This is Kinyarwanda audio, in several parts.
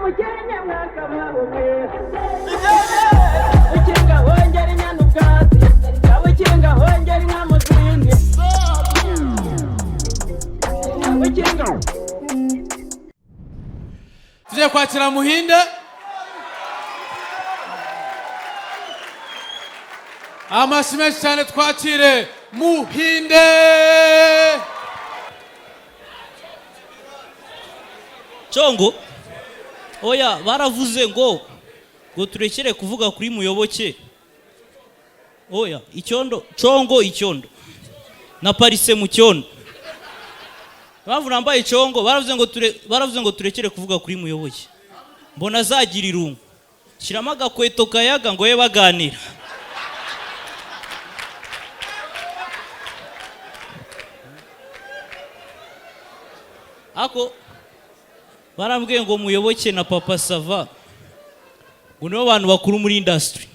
mukenya mwaka mwabumwe ukinga hongera inyana ubwatsi ukinga hongera inka mu zindi ukinga tuje kwakira Muhinde amashyi menshi cyane twakire Muhinde Congo oya baravuze ngo turekere kuvuga kuri Muyoboke oya icyondo Congo icyondo na Parise mu cyondo bavu nambaye Congo baravuze ngo turekere kuvuga kuri Muyoboke mbona azagira irungu shirama agakweto kayaga ngo ye baganira ako barambwiye ngo Muyoboke na Papa Sava ngo nibo bantu bakuru muri industry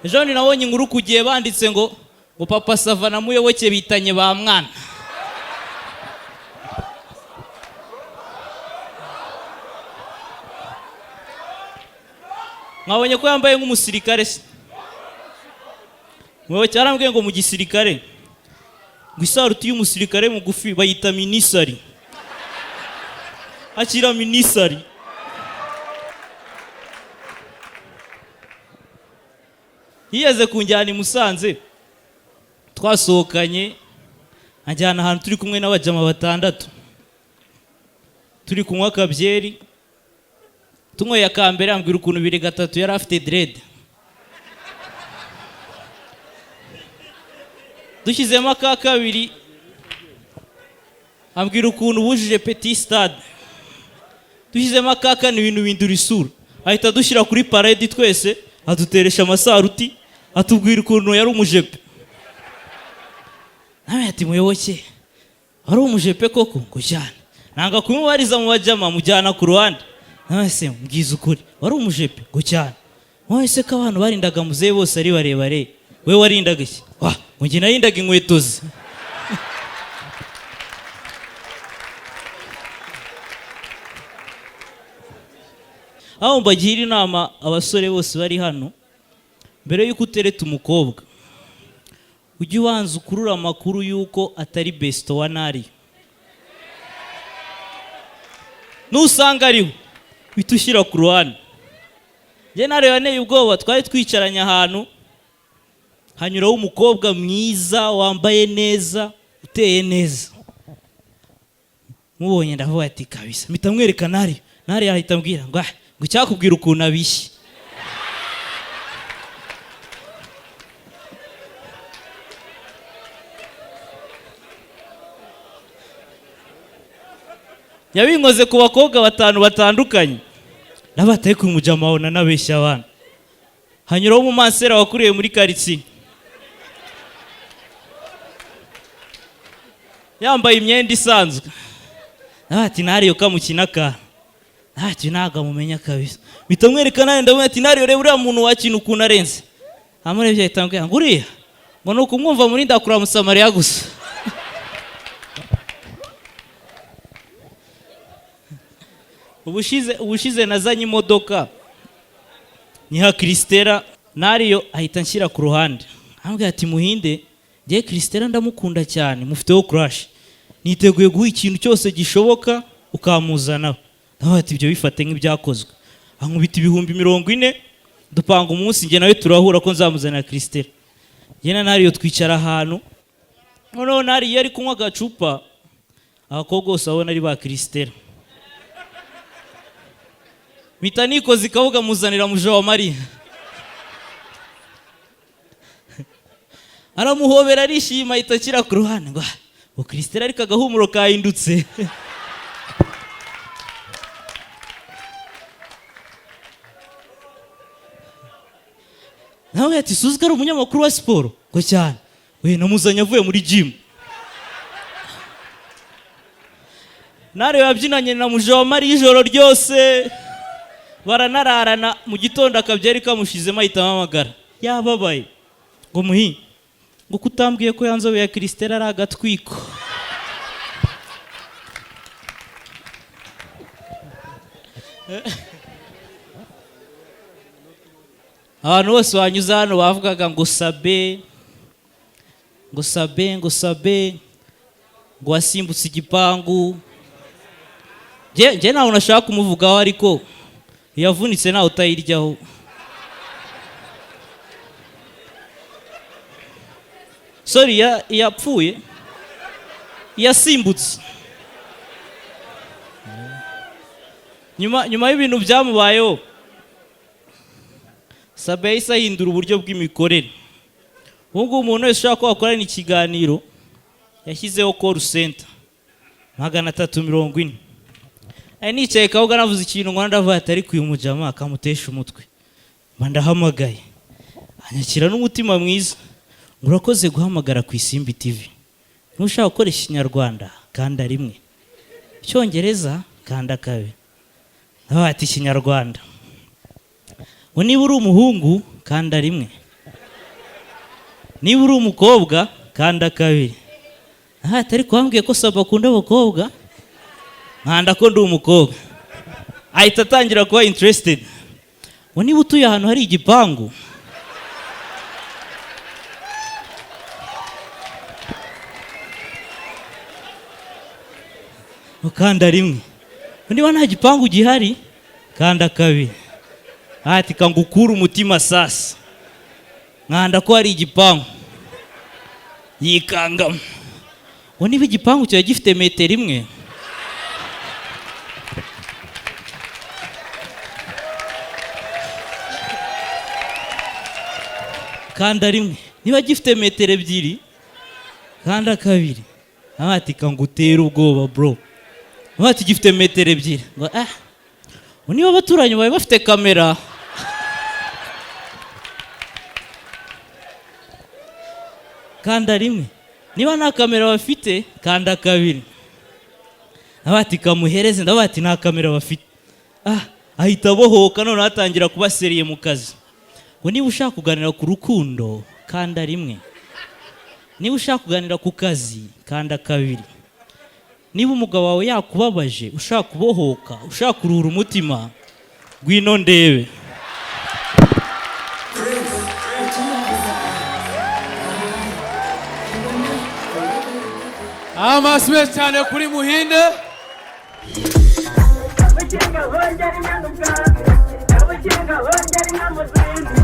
ejo ni nabonye inkuru kugiye banditse ngo Papa Sava na Muyoboke bitanye ba mwana mwabonye ko yambaye nk'umusirikare se Muyoboke arambwiye ngo mu gisirikare ngo isaruti y'umusirikare mugufi bayita minisari akira minisari yiyeze kunjyana i Musanze twasohokanye ajyana ahantu turi kumwe n'abajama batandatu turi kunywa akabyeri tunyweye akambere ambwira ukuntu biri gatatu yari afite dread dushyizemo aka kabiri ambwira ukuntu bujuje Petit Stade dushyizemo aka kane ibintu bindura isura ahita dushyira kuri parade twese aduteresha amasaruti atubwira ukuntu yari umujepe nawe ati Muyoboke wari umujepe koko ngo cyane nanga kumubariza mu bajama mujyana ku ruhande nawe se mbwiza ukuri wari umujepe ngo cyane wowe se ko abantu barindaga muzehe bose ari barebare we warindaga iki ngo njye narindaga inkweto ze aho mbagira inama abasore bose bari hano mbere yuko utereta umukobwa ujye ubanza ukurura amakuru yuko atari besto wa nari nusanga ariho uhita ushyira ku ruhande njye nareba neye ubwoba twari twicaranye ahantu hanyuraho umukobwa mwiza wambaye neza uteye neza mubonye ndavuga ati kabisa mpita mwereka nari ahita ambwira ngo cyakubwira ukuntu abishye yabinkoze ku bakobwa batanu batandukanye nabataye ku mujama wona nabeshya abana hanyuraho umumansera wakuriye muri quartier yambaye imyenda isanzwe ati nariyo kamukina ka ati naga mumenya kabisa bitamwereka nawe ndabona ati nariyo reba uriya muntu wakina ukuntu arenze amurebye ahitambwira ngo uriya ngo nuko umwumva muri ndakura Musamariya gusa ubushize nazanye imodoka niha Kristera nariyo ahita nshyira ku ruhande ambwira ati Muhinde ngiye Kristera ndamukunda cyane mufiteho crush niteguye guha ikintu cyose gishoboka ukamuzanaho nawe ati ibyo bifate nk'ibyakozwe ankubita 40,000 dupanga umunsi nge nawe turahura ko nzamuzanira Kristera yena nariyo twicara ahantu noneho nari yari kunywa agacupa abakobwa bose abona ari ba Kristera mpita nikoze ikavuga muzanira muja wa Mariya aramuhobera arishima ahita akira ku ruhande ngo Kristera ariko agahumuro kahindutse nawe ati suzi ko ari umunyamakuru wa siporo ngo cyane we namuzanye avuye muri gym nare yabyinanye na muja wa Mariya ijoro ryose baranararana mu gitondo akabyeri kamushizemo ahita amamagara yababaye ngo Muhi ngo kutambwiye ko yanzobe ya Kristera ari agatwiko abantu bose banyuze hano bavugaga ngo sabe ngo sabe ngo sabe ngo wasimbutse igipangu. Njye nawe nashaka kumuvugaho ariko yavunitse nawe utayiryaho. Sorry, yapfuye yasimbutse nyuma y'ibintu byamubayeho. Sabe yahise ahindura uburyo bw'imikorere. Ubu ngubu umuntu wese ushaka ko wakorana ikiganiro yashyizeho call center 340. Nicaye kabuga navuze ikintu ngo ndavuga atari kuyu mujama akamutesha umutwe. Ndahamagaye anyakira n'umutima mwiza. Urakoze guhamagara ku Isimbi TV. Ntushaka gukoresha Ikinyarwanda kanda rimwe, Icyongereza kanda kabiri. Ati Ikinyarwanda. Niba uri umuhungu kanda rimwe, niba uri umukobwa kanda kabiri. Atari kwambwiye ko Saba akunda abakobwa, nkanda ko ndi umukobwa. Ahita atangira kuba interested. Niba utuye ahantu hari igipangu ukanda rimwe, niba nta gipangu gihari kanda kabiri. Ati kangukura umutima sasa, nkanda ko hari igipangu yikangamo. Niba igipangu cyawe gifite metero imwe kanda rimwe, niba gifite metero ebyiri kanda kabiri. Ati kangutera ubwoba bro. Ati gifite metero ebyiri. Niba abaturanyi bawe bafite kamera kanda rimwe, niba nta kamera bafite kanda kabiri. Ati kamuhereze. Ati nta kamera bafite. Ahita abohoka none atangira kuba seriye mu kazi. Niba ushaka kuganira ku rukundo kanda rimwe, niba ushaka kuganira ku kazi kanda kabiri. Niba umugabo wawe yakubabaje ushaka kubohoka, ushaka kuruhura umutima, ngwino ndebe. Amashyi menshi cyane kuri Muhinde. Abakinga bongera inyanuka, abakinga bongera inyamuzinzi.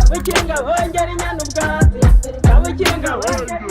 Abakinga bongera inyanuka, abakinga bongera